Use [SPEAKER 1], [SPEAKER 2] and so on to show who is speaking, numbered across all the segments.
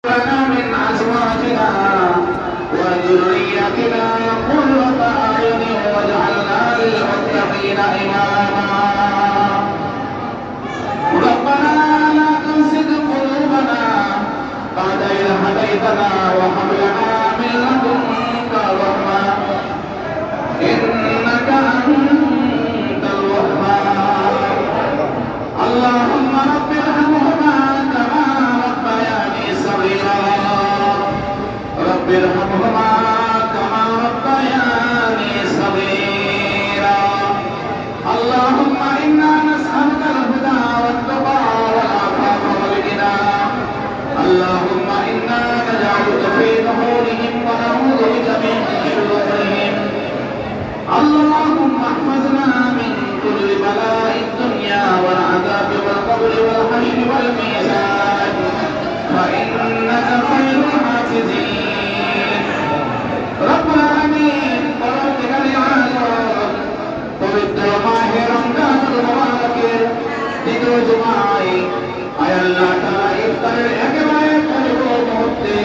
[SPEAKER 1] لنا من أزواجنا وذريتنا قرة أعين واجعلنا للمتقين إماما ربنا لا تزغ قلوبنا بعد إذ هديتنا وهب لنا من لدنك رحمة إنك أنت الوهاب اللهم رب ارحمهما كما ربياني صغيرا رب ارحمهما كما ربياني صغيرا اللهم إنا نسألك الهدى والتقى والعفاف والغنى اللهم إنا نجعلك في نحورهم ونعوذ بك من شرورهم اللهم احفظنا من كل بلاء الدنيا والعذاب والقبر والحشر والميزان فإنك خير الحافظين رب العالمين بربك العالم পবিত্র মাহে রমজানুল মুবারকের দ্বিতীয় জুমায় আয় আল্লাহ তাআলা ইফতারের একেবারে পূর্ব মুহূর্তে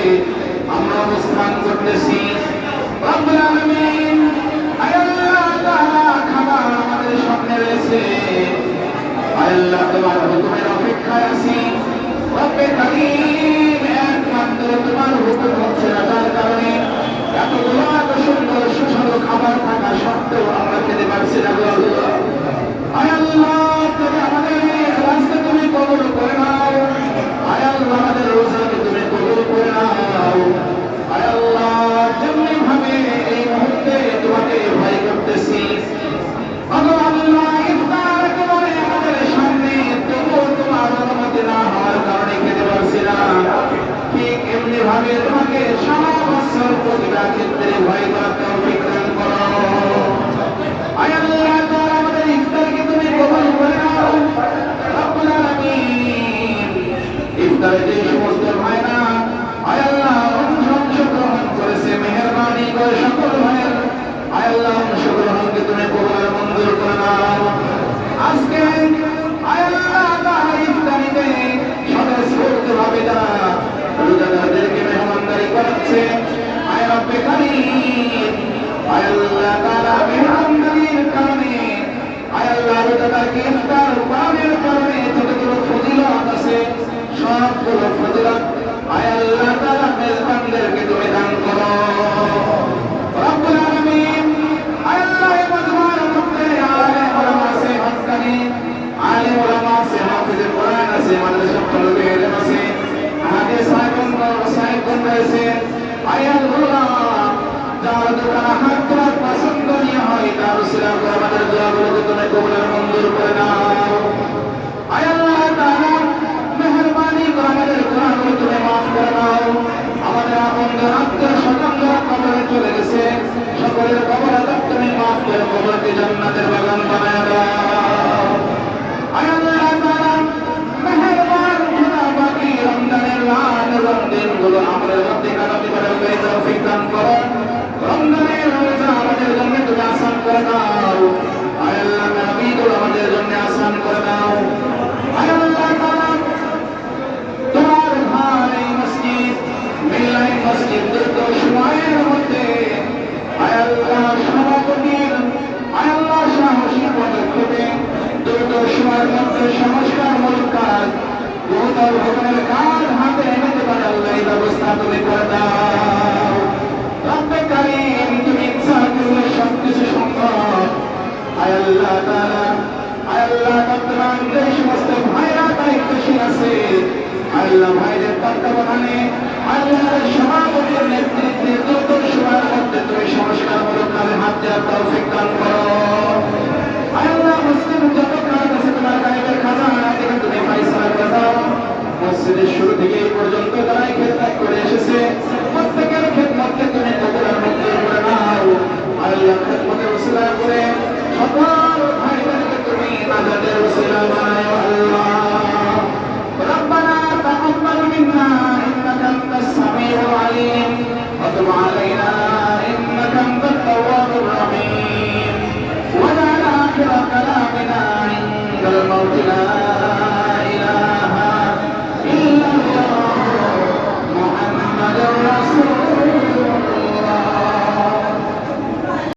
[SPEAKER 1] আমরা অবস্থান করতেছি রব্বুল আলামিন আয় আল্লাহ তাআলা খাবার আমাদের সামনে রয়েছে আয় আল্লাহ তোমার হুকুমের অপেক্ষায় আছি রব্বে কারীম একমাত্র তোমার হুকুম হচ্ছে রাখার কারণে এতগুলো এত সুন্দর সুস্বাদু খাবার থাকা সত্ত্বেও আমরা খেতে পারছি না আয় আল্লাহ তুমি আমাদের রাস্তা তুমি কবুল করে নাও আয় আল্লাহ আমাদের রোজাকে তুমি কবুল করে নাও আয় আল্লাহ যেমনি ভাবে এই মুহূর্তে তোমাকে ভয় করতেছি আল্লাহ ইফতার একেবারে আমাদের সামনে তবুও তোমার অনুমতি না হওয়ার কারণে খেতে পারছি না ঠিক এমনি ভাবে তোমাকে সারা বছর প্রতিটা ক্ষেত্রে ভয় করার তৌফিক দান করো আয় আল্লাহ তাআলা আমাদের ইফতারকে তুমি কবুল করে নাও রব্বুল আলামিন ইফতারে যে সমস্ত ভাইরা আয় আল্লাহ অংশগ্রহণ করেছে মেহেরবানি করে সকল ভাইয়ের আয় আল্লাহ অংশগ্রহণকে তুমি কবুল মঞ্জুর করে নাও আজকে আয় আল্লাহ তাআলা ইফতারিতে স্বতঃস্ফূর্তভাবে যারা রোজাদারদেরকে মেহমানদারি করাচ্ছে আয় রব্বে কারীম আয় আল্লাহ তাআলা মেহমানদারির কারণে আয় আল্লাহ রোজাদারকে ইফতার পানের কারণে যতগুলো ফজিলত আছে সবগুলো ফজিলত আয় আল্লাহ তাআলা মেজবানদেরকে তুমি দান করো রব্বুল আলামিন আয় আল্লাহ এই মজমার মধ্যে আলেম ওলামা আছে হক্কানি আলেম ওলামা আছে হাফেজ কোরআন আছে মাদ্রাসা তলবে ইলম আছে হাদিস সাহেবগণ রয়েছে আয় আল্লাহ যার দোকানে হাত তোমার পছন্দনীয় হয় তার উসিলা করে আমাদের দোয়াগুলোকে তুমি কবুল মঞ্জুর করে নাও আয় আল্লাহ তাআলা মেহেরবানি করে আমাদের গুনাহগুলো তুমি মাফ করে নাও আমাদের আপনজন আত্মীয় স্বজনরা কবরে চলে গেছে সকলের কবর আযাব তুমি মাফ করে কবরকে জান্নাতের বাগান বানায় দাও আয় আল্লাহ তাআলা মেহেরবান খোদা বাকি রমজানের রাত এবং দিনগুলো আমাদের মধ্যে কাটাতে পারার তৌফিক দান করো রমজানের রোজা আমাদের জন্য তুমি আসান করে দাও আয় আল্লাহ নবীগুলো আমাদের জন্য আসান করে দাও আয় আল্লাহ তাআলা তোমার ভাই মসজিদ মিলাই মসজিদ দ্রুত সময়ের মধ্যে আয় আল্লাহ সভাপতির আয় আল্লাহ সাহসী পদক্ষেপে দ্রুত সময়ের মধ্যে সংস্কারমূলক কাজ বহুতর ভবনের কাজ হাতে এনেতে পারে আল্লাহ এই ব্যবস্থা তুমি করে দাও রব্বে কারীম তুমি ইচ্ছা করলে সবকিছু সম্ভব আয় আল্লাহ তাআলা আয় আল্লাহ বর্তমান যে সমস্ত ভাইরা দায়িত্বশীল আছে আল্লাহ ভাইদের তত্ত্বাবধানে আল্লাহ